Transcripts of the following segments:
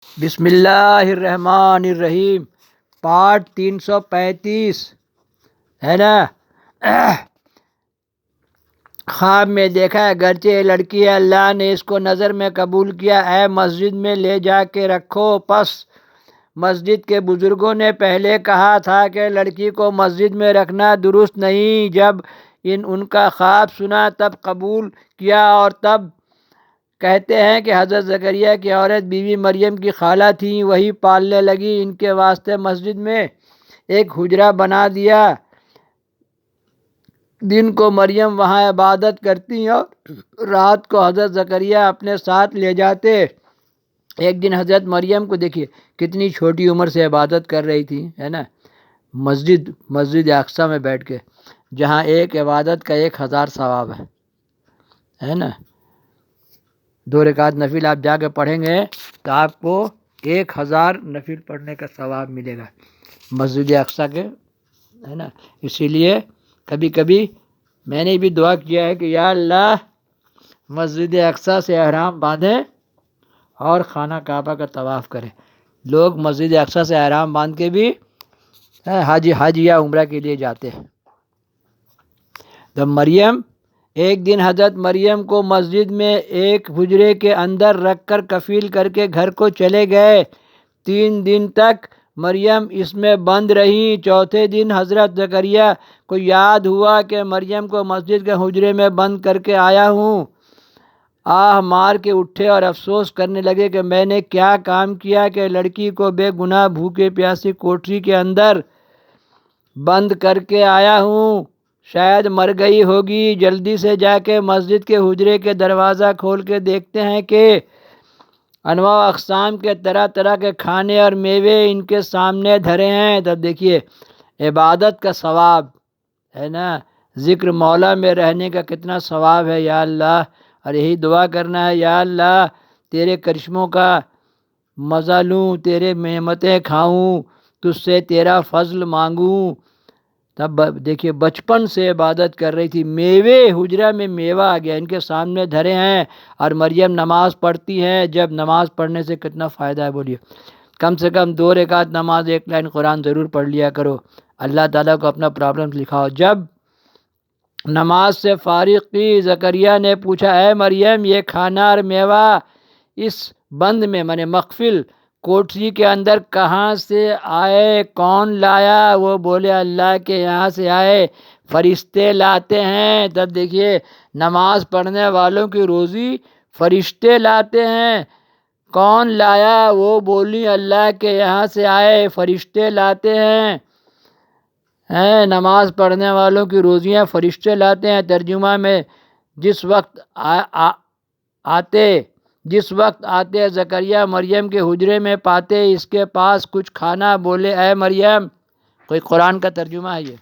بسم اللہ الرحمن الرحیم، پارٹ 335 ہے نا۔ خواب میں دیکھا اگرچہ یہ لڑکی ہے، اللہ نے اس کو نظر میں قبول کیا، اے مسجد میں لے جا کے رکھو۔ پس مسجد کے بزرگوں نے پہلے کہا تھا کہ لڑکی کو مسجد میں رکھنا درست نہیں، جب ان کا خواب سنا تب قبول کیا، اور تب کہتے ہیں کہ حضرت زکریا کی عورت بیوی مریم کی خالہ تھیں، وہی پالنے لگی، ان کے واسطے مسجد میں ایک حجرہ بنا دیا، دن کو مریم وہاں عبادت کرتی اور رات کو حضرت زکریا اپنے ساتھ لے جاتے۔ ایک دن حضرت مریم کو دیکھیے کتنی چھوٹی عمر سے عبادت کر رہی تھی، ہے نا، مسجد اقصی میں بیٹھ کے، جہاں ایک عبادت کا 1000 ثواب ہے نا۔ 2 رکعت نفل آپ جا کے پڑھیں گے تو آپ کو 1000 نفل پڑھنے کا ثواب ملے گا مسجد اقصی کے، ہے نا۔ اسی لیے کبھی کبھی میں نے بھی دعا کیا ہے کہ یا اللہ مسجد اقصی سے احرام باندھیں اور خانہ کعبہ کا طواف کریں۔ لوگ مسجد اقصی سے احرام باندھ کے بھی حج یا عمرہ کے لیے جاتے ہیں۔ تو ایک دن حضرت مریم کو مسجد میں ایک حجرے کے اندر رکھ کر کفیل کر کے گھر کو چلے گئے۔ 3 دن تک مریم اس میں بند رہی۔ چوتھے دن حضرت زکریا کو یاد ہوا کہ مریم کو مسجد کے حجرے میں بند کر کے آیا ہوں۔ آہ مار کے اٹھے اور افسوس کرنے لگے کہ میں نے کیا کام کیا کہ لڑکی کو بے گناہ بھوکے پیاسی کوٹری کے اندر بند کر کے آیا ہوں، شاید مر گئی ہوگی۔ جلدی سے جا کے مسجد کے حجرے کے دروازہ کھول کے دیکھتے ہیں کہ انواع و اقسام کے طرح طرح کے کھانے اور میوے ان کے سامنے دھرے ہیں۔ تب دیکھیے عبادت کا ثواب ہے نا، ذکر مولا میں رہنے کا کتنا ثواب ہے یا اللہ۔ اور یہی دعا کرنا ہے، یا اللہ تیرے کرشموں کا مزہ لوں، تیرے نعمتیں کھاؤں، تجھ سے تیرا فضل مانگوں۔ تب دیکھیے بچپن سے عبادت کر رہی تھی، میوے حجرہ میں میوہ آ گیا، ان کے سامنے دھرے ہیں، اور مریم نماز پڑھتی ہیں۔ جب نماز پڑھنے سے کتنا فائدہ ہے بولیے، کم سے کم 2 رکعت نماز 1 لائن قرآن ضرور پڑھ لیا کرو، اللہ تعالیٰ کو اپنا پرابلم لکھاؤ۔ جب نماز سے فارغ کی، زکریا نے پوچھا اے مریم یہ کھانا اور میوہ اس بند میں مخفل کوٹری کے اندر کہاں سے آئے، کون لایا؟ وہ بولے اللہ کے یہاں سے آئے، فرشتے لاتے ہیں۔ تب دیکھیے نماز پڑھنے والوں کی روزی فرشتے لاتے ہیں۔ کون لایا؟ وہ بولی اللہ کے یہاں سے آئے، فرشتے لاتے ہیں۔ نماز پڑھنے والوں کی روزیاں فرشتے لاتے ہیں۔ ترجمہ میں جس وقت آتے زکریا مریم کے حجرے میں پاتے اس کے پاس کچھ کھانا، بولے اے مریم، کوئی قرآن کا ترجمہ ہے یہ،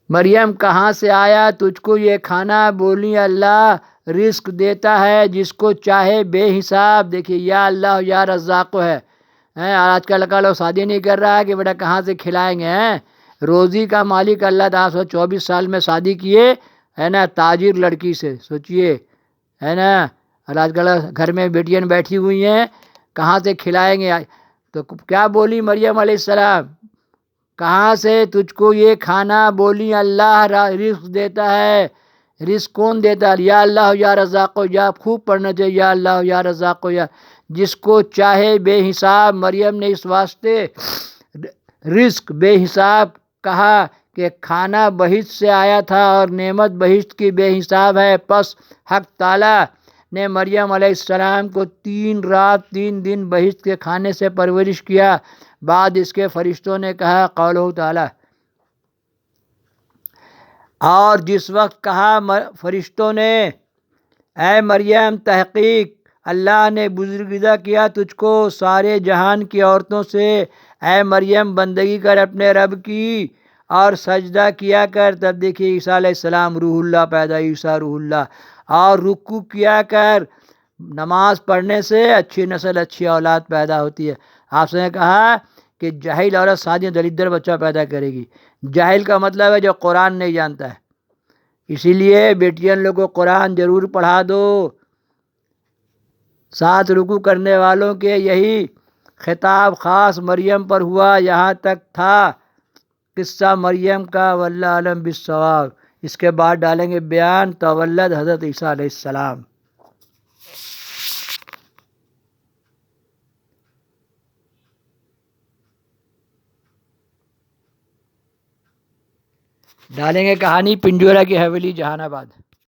مریم کہاں سے آیا تجھ کو یہ کھانا؟ بولی اللہ رزق دیتا ہے جس کو چاہے بے حساب۔ دیکھیے یا اللہ یا رزاق ہے۔ آج کل کا لوگ شادی نہیں کر رہا ہے کہ بیٹا کہاں سے کھلائیں گے، روزی کا مالک اللہ تعالیٰ۔ 24 سال میں شادی کیے، ہے نا، تاجر لڑکی سے، سوچئے، ہے نا، اور آج کل گھر میں بیٹیاں بیٹھی ہوئی ہیں، کہاں سے کھلائیں گے؟ تو کیا بولی مریم علیہ السلام، کہاں سے تجھ کو یہ کھانا؟ بولی اللہ رزق دیتا ہے۔ رزق کون دیتا ہے؟ یا اللہ یا رزاق، یا خوب پڑھنا چاہیے، یا اللہ یا رزاق، یا جس کو چاہے بے حساب۔ مریم نے اس واسطے رزق بے حساب کہا کہ کھانا بہشت سے آیا تھا اور نعمت بہشت کی بے حساب ہے۔ پس حق تعالیٰ نے مریم علیہ السلام کو 3 رات 3 دن بہشت کے کھانے سے پرورش کیا۔ بعد اس کے فرشتوں نے کہا قولہ تعالیٰ، اور جس وقت کہا فرشتوں نے اے مریم تحقیق اللہ نے بزرگزا کیا تجھ کو سارے جہان کی عورتوں سے، اے مریم بندگی کر اپنے رب کی اور سجدہ کیا کر۔ تب دیکھیے عیسیٰ علیہ السلام روح اللہ پیدا، عیسیٰ روح اللہ، اور رکوع کیا کر۔ نماز پڑھنے سے اچھی نسل اچھی اولاد پیدا ہوتی ہے۔ آپ سے نے کہا کہ جاہل عورت شادی دلیدر بچہ پیدا کرے گی۔ جاہل کا مطلب ہے جو قرآن نہیں جانتا ہے۔ اسی لیے بیٹیاں لوگوں کو قرآن ضرور پڑھا دو۔ ساتھ رکوع کرنے والوں کے یہی خطاب خاص مریم پر ہوا، یہاں تک تھا قصہ مریم کا، واللہ علم بالصواب۔ اس کے بعد ڈالیں گے بیان تولد حضرت عیسیٰ علیہ السلام۔ ڈالیں گے کہانی پنجورہ کی حویلی جہان آباد۔